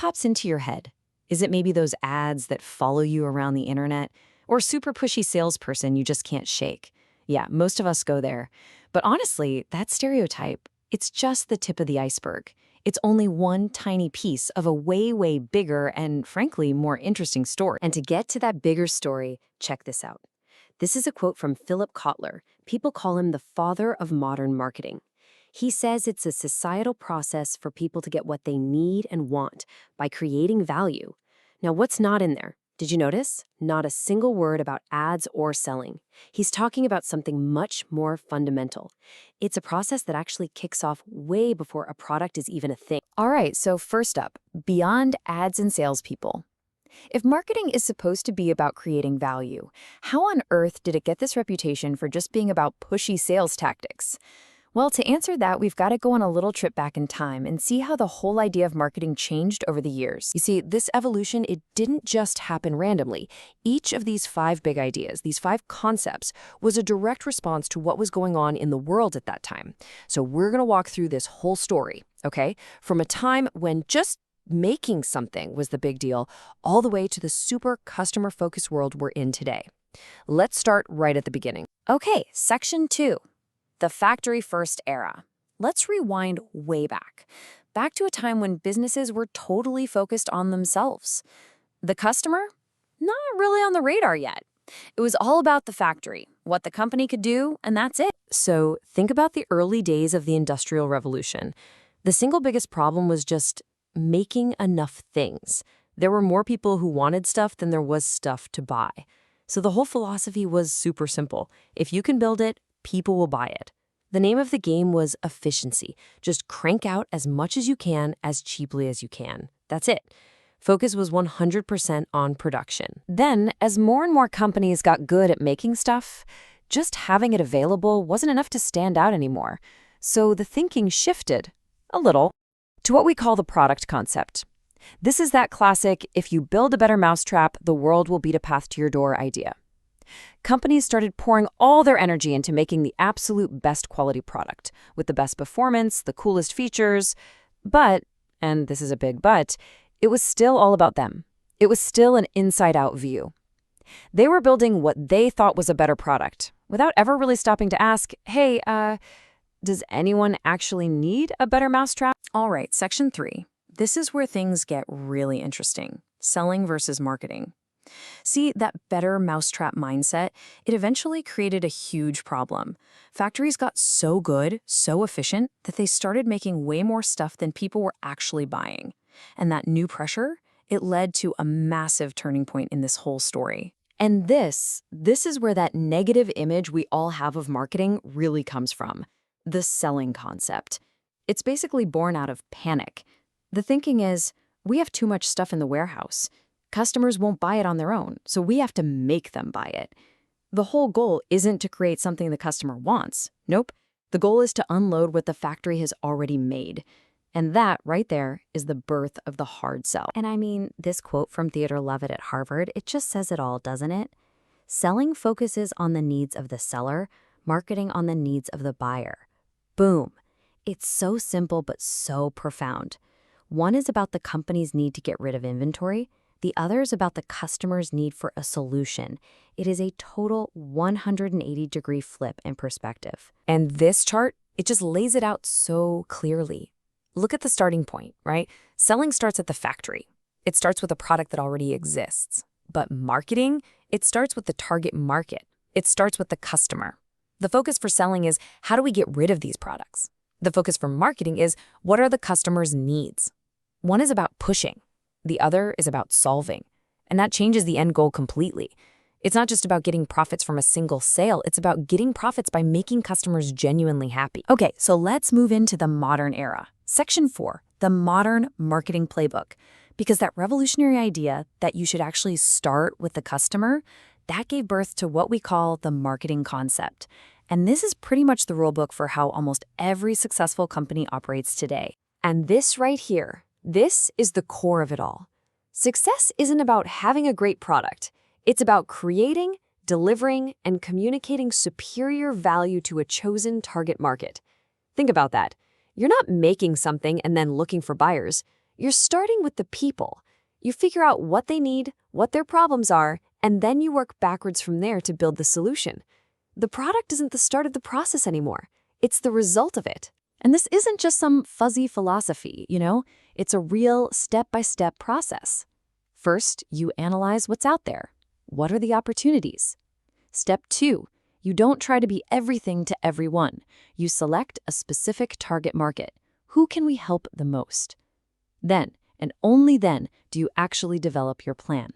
pops into your head? Is it maybe those ads that follow you around the internet? Or super pushy salesperson you just can't shake? Yeah, most of us go there. But honestly, that stereotype, it's just the tip of the iceberg. It's only one tiny piece of a way, way bigger and, frankly, more interesting story. And to get to that bigger story, check this out. This is a quote from Philip Kotler. People call him the father of modern marketing. He says it's a societal process for people to get what they need and want by creating value. Now, what's not in there? Did you notice? Not a single word about ads or selling. He's talking about something much more fundamental. It's a process that actually kicks off way before a product is even a thing. All right, so first up, beyond ads and salespeople. If marketing is supposed to be about creating value, how on earth did it get this reputation for just being about pushy sales tactics? Well, to answer that, we've got to go on a little trip back in time and see how the whole idea of marketing changed over the years. You see, this evolution, it didn't just happen randomly. Each of these 5 big ideas, these 5 concepts, was a direct response to what was going on in the world at that time. So we're going to walk through this whole story, okay? From a time when just making something was the big deal, all the way to the super customer-focused world we're in today. Let's start right at the beginning. Okay, section 2. The factory-first era. Let's rewind way back to a time when businesses were totally focused on themselves. The customer? Not really on the radar yet. It was all about the factory, what the company could do, and that's it. So think about the early days of the Industrial Revolution. The single biggest problem was just making enough things. There were more people who wanted stuff than there was stuff to buy. So the whole philosophy was super simple. If you can build it, people will buy it. The name of the game was efficiency. Just crank out as much as you can, as cheaply as you can. That's it. Focus was 100% on production. Then, as more and more companies got good at making stuff, just having it available wasn't enough to stand out anymore. So the thinking shifted, a little, to what we call the product concept. This is that classic, if you build a better mousetrap, the world will beat a path to your door idea. Companies started pouring all their energy into making the absolute best quality product, with the best performance, the coolest features. But, and this is a big but, it was still all about them. It was still an inside-out view. They were building what they thought was a better product, without ever really stopping to ask, hey, does anyone actually need a better mousetrap? All right, section 3. This is where things get really interesting. Selling versus marketing. See, that better mousetrap mindset, it eventually created a huge problem. Factories got so good, so efficient, that they started making way more stuff than people were actually buying. And that new pressure, it led to a massive turning point in this whole story. And this is where that negative image we all have of marketing really comes from. The selling concept. It's basically born out of panic. The thinking is, we have too much stuff in the warehouse. Customers won't buy it on their own, so we have to make them buy it. The whole goal isn't to create something the customer wants. Nope. The goal is to unload what the factory has already made. And that, right there, is the birth of the hard sell. And I mean, this quote from Theodore Levitt at Harvard, it just says it all, doesn't it? Selling focuses on the needs of the seller, marketing on the needs of the buyer. Boom. It's so simple but so profound. One is about the company's need to get rid of inventory. The other is about the customer's need for a solution. It is a total 180-degree flip in perspective. And this chart, it just lays it out so clearly. Look at the starting point, right? Selling starts at the factory. It starts with a product that already exists. But marketing, it starts with the target market. It starts with the customer. The focus for selling is, how do we get rid of these products? The focus for marketing is, what are the customer's needs? One is about pushing. The other is about solving. And that changes the end goal completely. It's not just about getting profits from a single sale. It's about getting profits by making customers genuinely happy. Okay, so let's move into the modern era. Section 4, the modern marketing playbook. Because that revolutionary idea that you should actually start with the customer, that gave birth to what we call the marketing concept. And this is pretty much the rulebook for how almost every successful company operates today. And this right here, this is the core of it all. Success isn't about having a great product. It's about creating, delivering, and communicating superior value to a chosen target market. Think about that. You're not making something and then looking for buyers. You're starting with the people. You figure out what they need, what their problems are, and then you work backwards from there to build the solution. The product isn't the start of the process anymore. It's the result of it. And this isn't just some fuzzy philosophy, It's a real step-by-step process. First, you analyze what's out there. What are the opportunities? Step 2, you don't try to be everything to everyone. You select a specific target market. Who can we help the most? Then, and only then, do you actually develop your plan.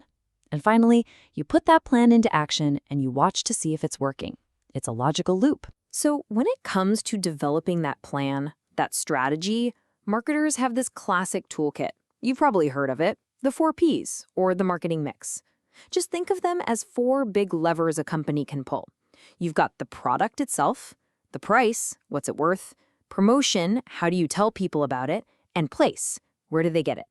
And finally, you put that plan into action and you watch to see if it's working. It's a logical loop. So when it comes to developing that plan, that strategy, marketers have this classic toolkit. You've probably heard of it, the 4 Ps, or the marketing mix. Just think of them as 4 big levers a company can pull. You've got the product itself, the price, what's it worth, promotion, how do you tell people about it, and place, where do they get it?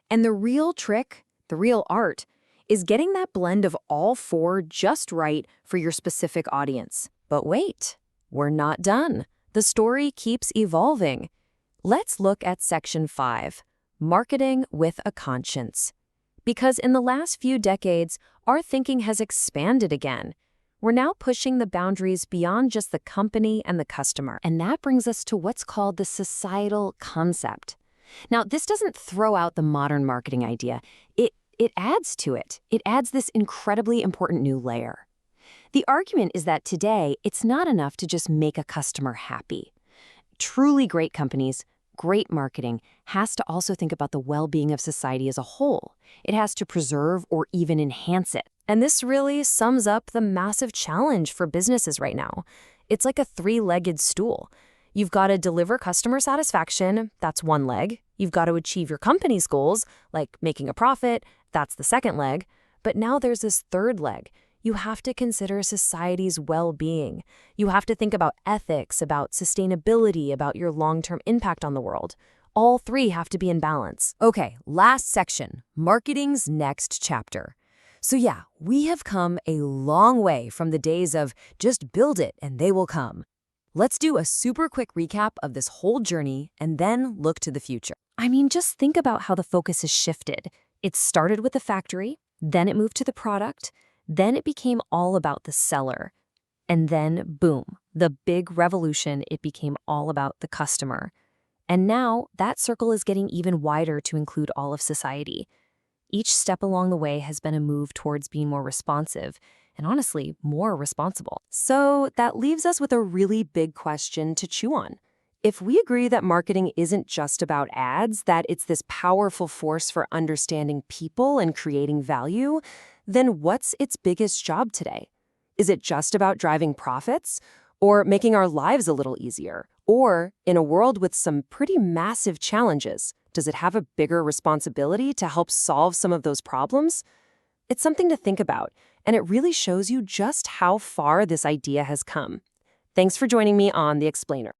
And the real trick, the real art, is getting that blend of all 4 just right for your specific audience. But wait, we're not done. The story keeps evolving. Let's look at Section 5, Marketing with a Conscience. Because in the last few decades, our thinking has expanded again. We're now pushing the boundaries beyond just the company and the customer. And that brings us to what's called the societal concept. Now, this doesn't throw out the modern marketing idea. It adds to it. It adds this incredibly important new layer. The argument is that today, it's not enough to just make a customer happy. Truly great companies, great marketing, has to also think about the well-being of society as a whole. It has to preserve or even enhance it. And this really sums up the massive challenge for businesses right now. It's like a 3-legged stool. You've got to deliver customer satisfaction, that's one leg. You've got to achieve your company's goals, like making a profit, that's the second leg. But now there's this third leg. You have to consider society's well-being. You have to think about ethics, about sustainability, about your long-term impact on the world. All 3 have to be in balance. Okay, last section, marketing's next chapter. So yeah, we have come a long way from the days of just build it and they will come. Let's do a super quick recap of this whole journey and then look to the future. I mean, just think about how the focus has shifted. It started with the factory, then it moved to the product, then it became all about the seller. And then, boom, the big revolution, it became all about the customer. And now that circle is getting even wider to include all of society. Each step along the way has been a move towards being more responsive and honestly, more responsible. So that leaves us with a really big question to chew on. If we agree that marketing isn't just about ads, that it's this powerful force for understanding people and creating value, then what's its biggest job today? Is it just about driving profits? Or making our lives a little easier? Or, in a world with some pretty massive challenges, does it have a bigger responsibility to help solve some of those problems? It's something to think about, and it really shows you just how far this idea has come. Thanks for joining me on The Explainer.